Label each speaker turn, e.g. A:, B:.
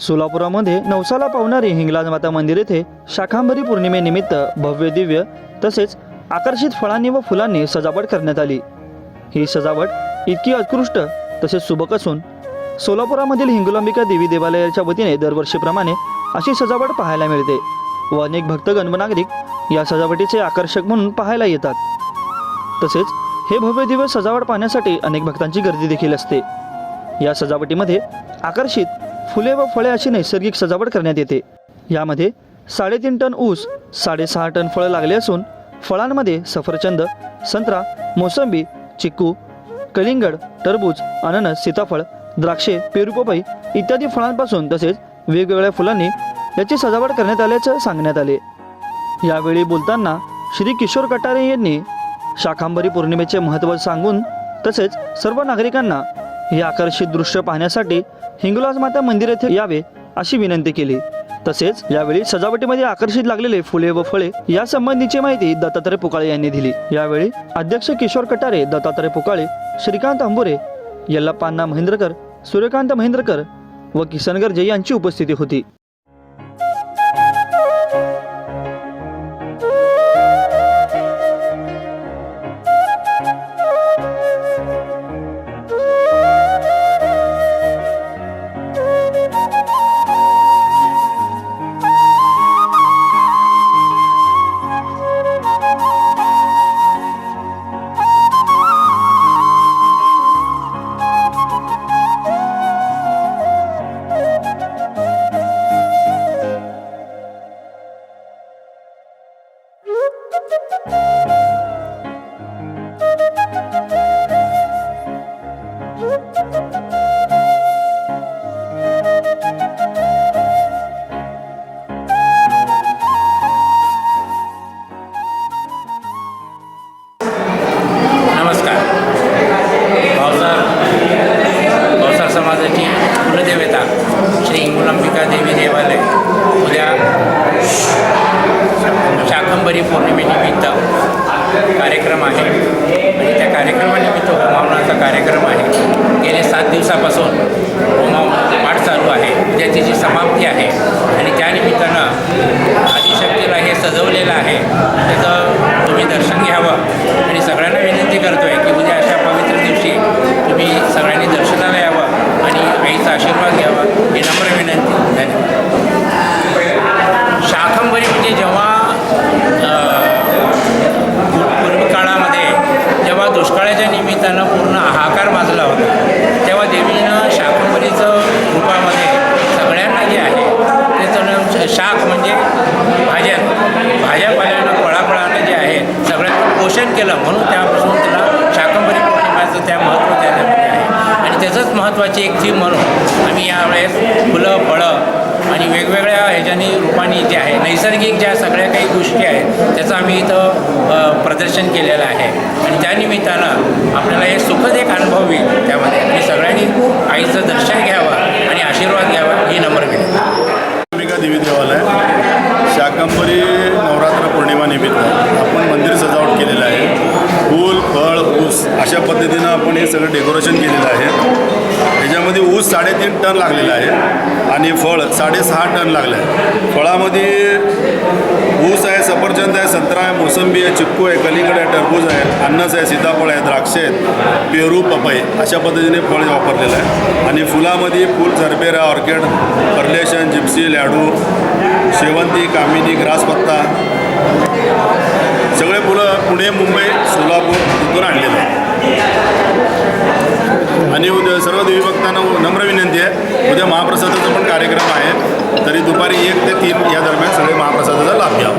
A: सोलापुरामध्ये नवसाला पावणारी हिंगलाज माता मंदिर येथे शाखांबरी पौर्णिमेनिमित्त भव्य दिव्य तसेच आकर्षित फळांनी व फुलांनी सजावट करण्यात आली। ही सजावट इतकी उत्कृष्ट तसेच सुबक असून सोलापुरामधील हिंगलांबिका देवी देवालयाच्या वतीने दरवर्षीप्रमाणे अशी सजावट पाहायला मिळते व अनेक भक्तगण व नागरिक या सजावटीचे आकर्षक म्हणून पाहायला येतात। तसेच हे भव्य दिव्य सजावट पाहण्यासाठी अनेक भक्तांची गर्दी देखील असते। या सजावटीमध्ये आकर्षित फुले व फळे अशी नैसर्गिक सजावट करण्यात येते। यामध्ये 3.5 टन ऊस, 6.5 टन फळ लागले असून फळांमध्ये सफरचंद, संत्रा, मोसंबी, चिक्कू, कलिंगड, टरबूज, अननस, सीताफळ, द्राक्षे, पेरू, पपई इत्यादी फळांपासून तसेच वेगवेगळ्या फुलांनी याची सजावट करण्यात आल्याचे सांगण्यात आले। यावेळी बोलताना श्री किशोर कटारे यांनी शाखांबरी पौर्णिमेचे महत्त्व सांगून तसेच सर्व नागरिकांना हे आकर्षित दृश्य पाहण्यासाठी हिंगलाज माता मंदिर येथे यावे अशी विनंती केली। तसेच यावेळी सजावटीमध्ये आकर्षित लागलेले फुले व फळे या संबंधीची माहिती दत्तात्रय पुकाळे यांनी दिली। यावेळी अध्यक्ष किशोर कटारे, दत्तात्रय पुकाळे, श्रीकांत अंबुरे, यल्लप्पांना महेंद्रकर, सूर्यकांत महेंद्रकर व किसन गर्जे यांची उपस्थिती होती।
B: नमस्कार। भावसार समाजाची कुलदेवता श्री हिंगलांबिका देवी देवालय उद्या शाकंभरी पौर्णिमेनिमित्त कार्यक्रम आहे आणि त्या कार्यक्रमानिमित्त होमावनाचा कार्यक्रम आहे। गेले 7 दिवसापासून पाठ चालू आहे। उद्या तिची समाप्ती आहे आणि त्यानिमित्तानं आदिशक्तीला हे सजवलेलं आहे, त्याचं तुम्ही दर्शन घ्यावं आणि सगळ्यांना विनंती करतो आहे की उद्या अशा पवित्र दिवशी तुम्ही सगळ्यांनी दर्शनाला यावं आणि आईचा आशीर्वाद घ्यावा ही नम्र विनंती। शाकंभरी म्हणजे जेव्हा पूर्वकाळामध्ये जेव्हा दुष्काळाच्या निमित्तानं पूर्ण हाहाकार माजला होता तेव्हा देवीनं शाकंभरीचं रूपामध्ये सगळ्यांना जे आहे त्याचं शाक म्हणजे भाज्यापाल्यानं फळाफळानं जे आहे सगळ्यांचं पोषण केलं, म्हणून त्यापासून त्याला शाकंभरी पौर्णिमेचं त्या महत्त्व त्याच्यामध्ये आहे। आणि त्याचंच महत्त्वाची एक थीम म्हणून आम्ही यावेळेस फुलं, फळं आणि वेगवेगळ्या ह्याच्यानी रूपाने जे आहे नैसर्गिक ज्या सगळ्या काही गोष्टी आहेत त्याचं आम्ही इथं प्रदर्शन केलेलं आहे आणि त्यानिमित्तानं आपल्याला हे सुखद एक अनुभव होईल त्यामध्ये आणि सगळ्यांनी आईचं दर्शन घ्यावं आणि आशीर्वाद घ्यावा ही नम्र विनंती।
C: हिंगलांबिका देवी देवालय शाकंभरी नवरात्र पौर्णिमानिमित्त आपण मंदिर सजावट केलेलं आहे। फूल, फळ, ऊस अशा पद्धतीनं आपण हे सगळं डेकोरेशन केलेलं आहे। त्याच्यामध्ये ऊस 3.5 टन लागलेला आहे आणि फळ 6.5 टन लागलं आहे। फळामध्ये ऊस आहे, सफरचंद आहे, संत्रा आहे, मोसंबी आहे, चिक्कू आहे, कलिंगड आहे, टरबूज आहे, अननस आहे, सीताफळ आहे, द्राक्षे आहेत, पेरू, पपई अशा पद्धतीने फळ वापरलेलं आहे। आणि फुलामध्ये फूल, झरबेरा, ऑर्किड, कर्लेशन, जिप्सी, लाडू, शेवंती, कामिनी, ग्रासपत्ता सगळे फुलं पुणे, मुंबई, सोलापूर इथून आणलेलं आहे। आणि उद्या सर्व देवी भक्तांना नम्र विनंती आहे, उद्या महाप्रसादाचा पण कार्यक्रम आहे, तरी दुपारी 1 ते 3 या दरम्यान सगळे महाप्रसादाचा लाभ घ्यावा।